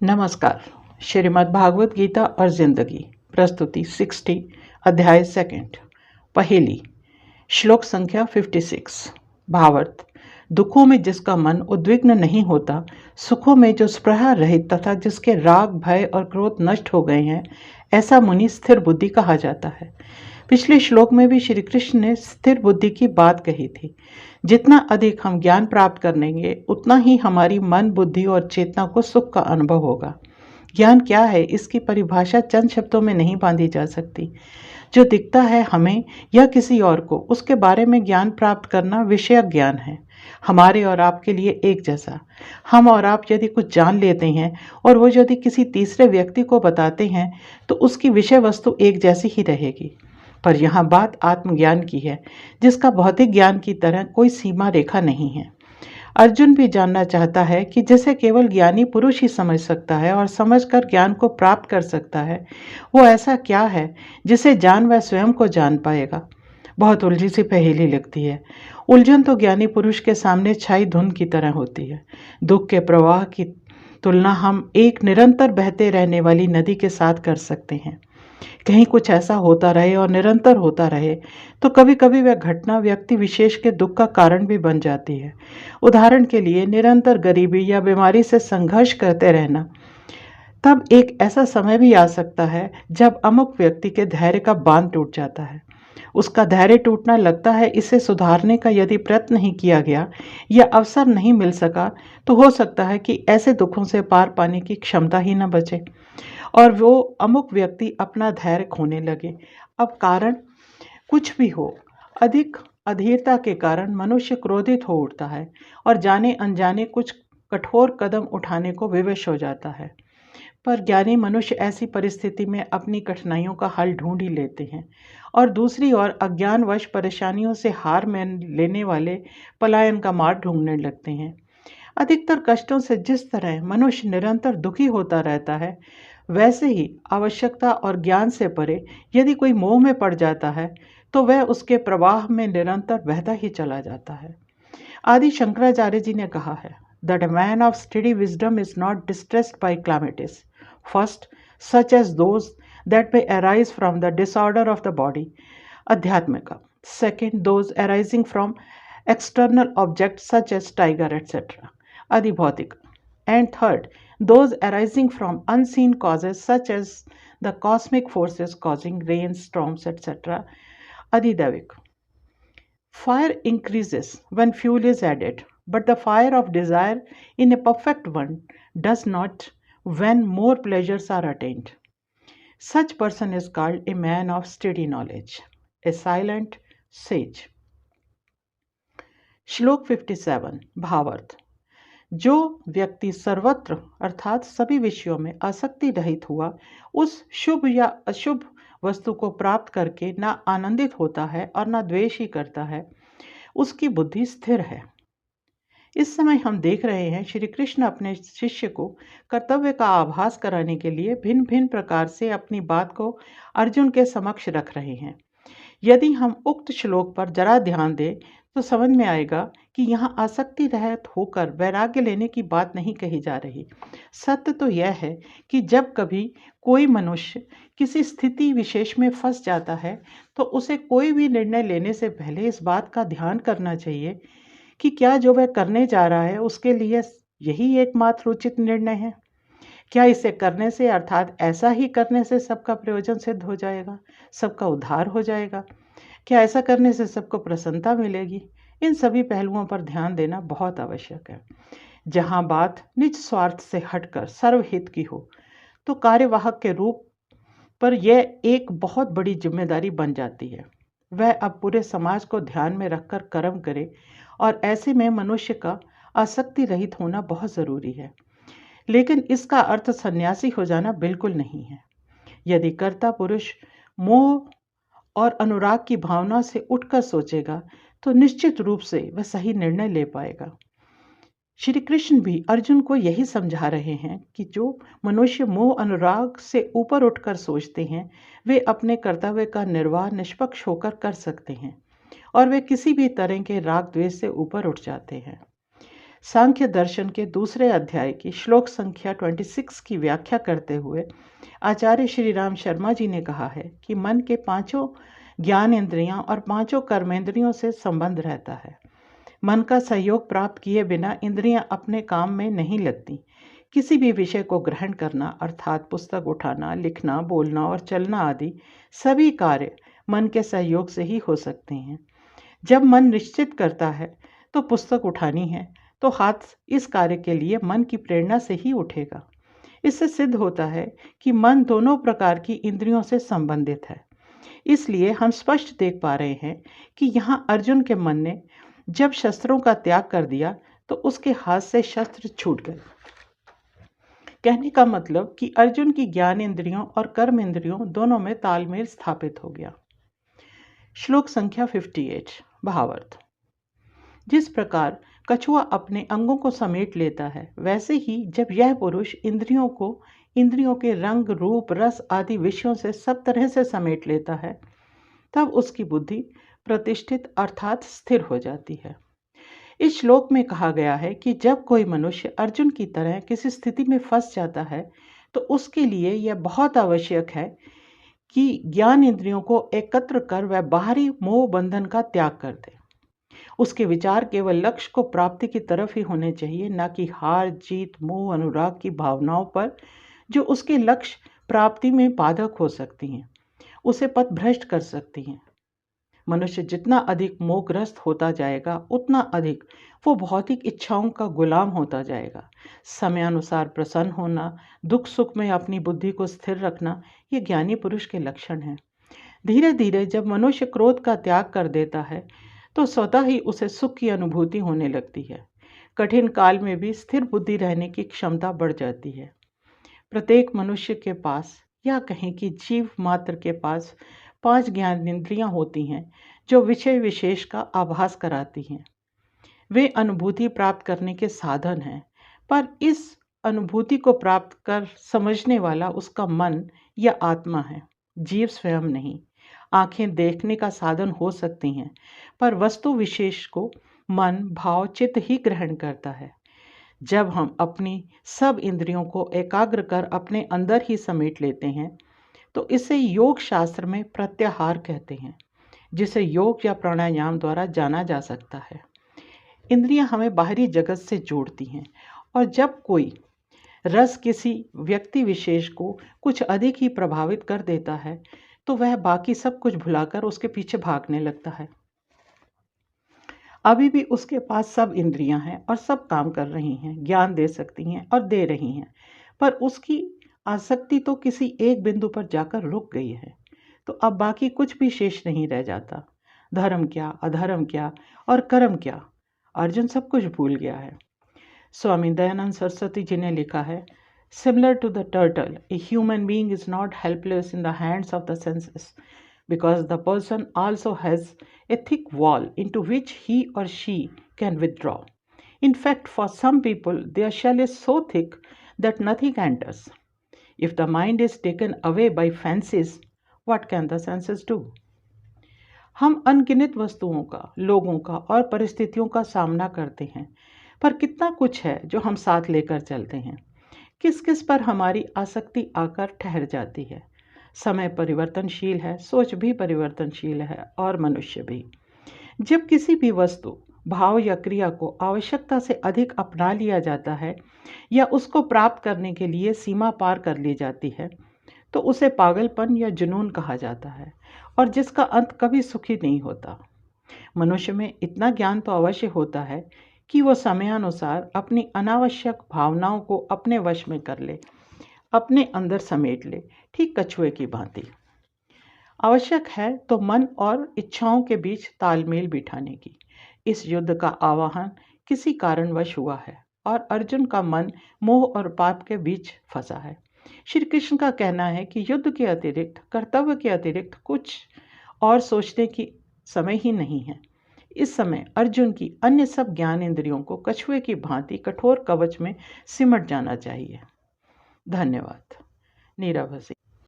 नमस्कार। श्रीमद् भागवत गीता और जिंदगी प्रस्तुति 60 अध्याय सेकंड पहेली श्लोक संख्या 56। भावार्थ। दुखों में जिसका मन उद्विग्न नहीं होता, सुखों में जो स्पृहा रहित तथा जिसके राग भय और क्रोध नष्ट हो गए हैं, ऐसा मुनि स्थिर बुद्धि कहा जाता है। पिछले श्लोक में भी श्री कृष्ण ने स्थिर बुद्धि की बात कही थी। जितना अधिक हम ज्ञान प्राप्त करेंगे, उतना ही हमारी मन, बुद्धि और चेतना को सुख का अनुभव होगा। ज्ञान क्या है, इसकी परिभाषा चंद शब्दों में नहीं बांधी जा सकती। जो दिखता है हमें या किसी और को, उसके बारे में ज्ञान प्राप्त करना विषय ज्ञान है। हमारे और आपके लिए एक जैसा। हम और आप यदि कुछ जान लेते हैं और वो यदि किसी तीसरे व्यक्ति को बताते हैं, तो उसकी विषय वस्तु एक जैसी ही रहेगी। पर यहाँ बात आत्मज्ञान की है, जिसका भौतिक ज्ञान की तरह कोई सीमा रेखा नहीं है। अर्जुन भी जानना चाहता है कि जिसे केवल ज्ञानी पुरुष ही समझ सकता है और समझकर ज्ञान को प्राप्त कर सकता है, वो ऐसा क्या है जिसे जान वह स्वयं को जान पाएगा। बहुत उलझी सी पहेली लगती है। उलझन तो ज्ञानी पुरुष के सामने छाई धुंध की तरह होती है। दुख के प्रवाह की तुलना हम एक निरंतर बहते रहने वाली नदी के साथ कर सकते हैं। कहीं कुछ ऐसा होता रहे और निरंतर होता रहे, तो कभी कभी वह घटना व्यक्ति विशेष के दुख का कारण भी बन जाती है। उदाहरण के लिए, निरंतर गरीबी या बीमारी से संघर्ष करते रहना। तब एक ऐसा समय भी आ सकता है जब अमुक व्यक्ति के धैर्य का बांध टूट जाता है। उसका धैर्य टूटना लगता है इसे सुधारने का यदि प्रयत्न नहीं किया गया या अवसर नहीं मिल सका, तो हो सकता है कि ऐसे दुखों से पार पाने की क्षमता ही न बचे और वो अमुक व्यक्ति अपना धैर्य खोने लगे। अब कारण कुछ भी हो, अधिक अधीरता के कारण मनुष्य क्रोधित हो उठता है और जाने अनजाने कुछ कठोर कदम उठाने को विवश हो जाता है। पर ज्ञानी मनुष्य ऐसी परिस्थिति में अपनी कठिनाइयों का हल ढूंढ ही लेते हैं और दूसरी ओर अज्ञानवश परेशानियों से हार मान लेने वाले पलायन का मार्ग ढूंढने लगते हैं। अधिकतर कष्टों से जिस तरह मनुष्य निरंतर दुखी होता रहता है, वैसे ही आवश्यकता और ज्ञान से परे यदि कोई मोह में पड़ जाता है, तो वह उसके प्रवाह में निरंतर बहता ही चला जाता है। आदि शंकराचार्य जी ने कहा है, that a man of steady wisdom is not distressed by calamities. First, such as those that may arise from the disorder of the body, adhyatmika. Second, those arising from external objects such as tiger, etc., adhibhautika. And third, those arising from unseen causes such as the cosmic forces causing rains, storms, etc., adhidavik. Fire increases when fuel is added, but the fire of desire in a perfect one does not when more pleasures are attained. Such person is called a man of steady knowledge, a silent sage. श्लोक 57। भावार्थ। जो व्यक्ति सर्वत्र अर्थात सभी विषयों में आसक्ति रहित हुआ, उस शुभ या अशुभ वस्तु को प्राप्त करके ना आनंदित होता है और ना द्वेष ही करता है, उसकी बुद्धि स्थिर है। इस समय हम देख रहे हैं श्री कृष्ण अपने शिष्य को कर्तव्य का आभास कराने के लिए भिन्न भिन्न प्रकार से अपनी बात को अर्जुन के समक्ष रख रहे हैं। यदि हम उक्त श्लोक पर जरा ध्यान दें, तो समझ में आएगा कि यहाँ आसक्ति रहित होकर वैराग्य लेने की बात नहीं कही जा रही। सत्य तो यह है कि जब कभी कोई मनुष्य किसी स्थिति विशेष में फंस जाता है, तो उसे कोई भी निर्णय लेने से पहले इस बात का ध्यान करना चाहिए कि क्या जो वह करने जा रहा है उसके लिए यही एकमात्र उचित निर्णय है। क्या इसे करने से अर्थात ऐसा ही करने से सबका प्रयोजन सिद्ध हो जाएगा, सबका उद्धार हो जाएगा? क्या ऐसा करने से सबको प्रसन्नता मिलेगी? इन सभी पहलुओं पर ध्यान देना बहुत आवश्यक है। जहाँ बात निज स्वार्थ से हटकर सर्वहित की हो, तो कार्यवाहक के रूप पर यह एक बहुत बड़ी जिम्मेदारी बन जाती है। वह अब पूरे समाज को ध्यान में रखकर कर्म करे और ऐसे में मनुष्य का आसक्ति रहित होना बहुत ज़रूरी है। लेकिन इसका अर्थ सन्यासी हो जाना बिल्कुल नहीं है। यदि कर्ता पुरुष मोह और अनुराग की भावना से उठकर सोचेगा, तो निश्चित रूप से वह सही निर्णय ले पाएगा। श्री कृष्ण भी अर्जुन को यही समझा रहे हैं कि जो मनुष्य मोह अनुराग से ऊपर उठकर सोचते हैं, वे अपने कर्तव्य का निर्वाह निष्पक्ष होकर कर सकते हैं और वे किसी भी तरह के राग द्वेष से ऊपर उठ जाते हैं। सांख्य दर्शन के दूसरे अध्याय की श्लोक संख्या 26 की व्याख्या करते हुए आचार्य श्री राम शर्मा जी ने कहा है कि मन के 5 ज्ञान इंद्रियां और 5 कर्मेंद्रियों से संबंध रहता है। मन का सहयोग प्राप्त किए बिना इंद्रियां अपने काम में नहीं लगती। किसी भी विषय को ग्रहण करना अर्थात पुस्तक उठाना, लिखना, बोलना और चलना आदि सभी कार्य मन के सहयोग से ही हो सकते हैं। जब मन निश्चित करता है तो पुस्तक उठानी है तो हाथ इस कार्य के लिए मन की प्रेरणा से ही उठेगा। इससे सिद्ध होता है कि मन दोनों प्रकार की इंद्रियों से संबंधित है। इसलिए हम स्पष्ट देख पा रहे हैं कि यहाँ अर्जुन के मन ने जब शस्त्रों का त्याग कर दिया तो उसके हाथ से शस्त्र छूट गए। कहने का मतलब कि अर्जुन की ज्ञान इंद्रियों और कर्म इंद्रियों दोनों में तालमेल स्थापित हो गया। श्लोक संख्या 58 भावार्थ। जिस प्रकार कछुआ अपने अंगों को समेट लेता है, वैसे ही जब यह पुरुष इंद्रियों के रंग, रूप, रस आदि विषयों से सब तरह से समेट लेता है, तब उसकी बुद्धि प्रतिष्ठित अर्थात स्थिर हो जाती है। इस श्लोक में कहा गया है कि जब कोई मनुष्य अर्जुन की तरह किसी स्थिति में फंस जाता है तो उसके लिए यह बहुत आवश्यक है कि ज्ञान इंद्रियों को एकत्र कर वह बाहरी मोह बंधन का त्याग कर दे। उसके विचार केवल लक्ष्य को प्राप्ति की तरफ ही होने चाहिए, न कि हार जीत, मोह, अनुराग की भावनाओं पर, जो उसके लक्ष्य प्राप्ति में बाधक हो सकती हैं, उसे पथ भ्रष्ट कर सकती हैं। मनुष्य जितना अधिक मोहग्रस्त होता जाएगा उतना अधिक वो भौतिक इच्छाओं का गुलाम होता जाएगा। समयानुसार प्रसन्न होना, दुख सुख में अपनी बुद्धि को स्थिर रखना, ये ज्ञानी पुरुष के लक्षण हैं। धीरे धीरे जब मनुष्य क्रोध का त्याग कर देता है तो स्वतः ही उसे सुख की अनुभूति होने लगती है। कठिन काल में भी स्थिर बुद्धि रहने की क्षमता बढ़ जाती है। प्रत्येक मनुष्य के पास या कहें कि जीव मात्र के पास 5 ज्ञानेंद्रियां होती हैं जो विषय विशेष का आभास कराती हैं। वे अनुभूति प्राप्त करने के साधन हैं, पर इस अनुभूति को प्राप्त कर समझने वाला उसका मन या आत्मा है, जीव स्वयं नहीं। आंखें देखने का साधन हो सकती हैं, पर वस्तु विशेष को मन, भाव, चित्त ही ग्रहण करता है। जब हम अपनी सब इंद्रियों को एकाग्र कर अपने अंदर ही समेट लेते हैं तो इसे योग शास्त्र में प्रत्याहार कहते हैं, जिसे योग या प्राणायाम द्वारा जाना जा सकता है। इंद्रियां हमें बाहरी जगत से जोड़ती हैं और जब कोई रस किसी व्यक्ति विशेष को कुछ अधिक ही प्रभावित कर देता है तो वह बाकी सब कुछ भुलाकर उसके पीछे भागने लगता है। अभी भी उसके पास सब इंद्रियां हैं और सब काम कर रही हैं, ज्ञान दे सकती हैं और दे रही हैं, पर उसकी आसक्ति तो किसी एक बिंदु पर जाकर रुक गई है, तो अब बाकी कुछ भी शेष नहीं रह जाता। धर्म क्या, अधर्म क्या और कर्म क्या, अर्जुन सब कुछ भूल गया है। स्वामी दयानंद सरस्वती जी ने लिखा है, similar to the turtle, a human being is not helpless in the hands of the senses, because the person also has a thick wall into which he or she can withdraw. In fact, for some people, their shell is so thick that nothing enters. If the mind is taken away by fancies, what can the senses do? हम अनगिनत वस्तुओं का, लोगों का और परिस्थितियों का सामना करते हैं, पर कितना कुछ है जो हम साथ लेकर चलते हैं। किस किस पर हमारी आसक्ति आकर ठहर जाती है। समय परिवर्तनशील है, सोच भी परिवर्तनशील है और मनुष्य भी। जब किसी भी वस्तु, भाव या क्रिया को आवश्यकता से अधिक अपना लिया जाता है या उसको प्राप्त करने के लिए सीमा पार कर ली जाती है तो उसे पागलपन या जुनून कहा जाता है और जिसका अंत कभी सुखी नहीं होता। मनुष्य में इतना ज्ञान तो अवश्य होता है कि वो समयानुसार अपनी अनावश्यक भावनाओं को अपने वश में कर ले, अपने अंदर समेट ले, ठीक कछुए की भांति। आवश्यक है तो मन और इच्छाओं के बीच तालमेल बिठाने की। इस युद्ध का आह्वान किसी कारणवश हुआ है और अर्जुन का मन मोह और पाप के बीच फंसा है। श्री कृष्ण का कहना है कि युद्ध के अतिरिक्त, कर्तव्य के अतिरिक्त कुछ और सोचने की समय ही नहीं है। इस समय अर्जुन की अन्य सब ज्ञान इंद्रियों को कछुए की भांति कठोर कवच में सिमट जाना चाहिए। धन्यवाद। नीरा भसी।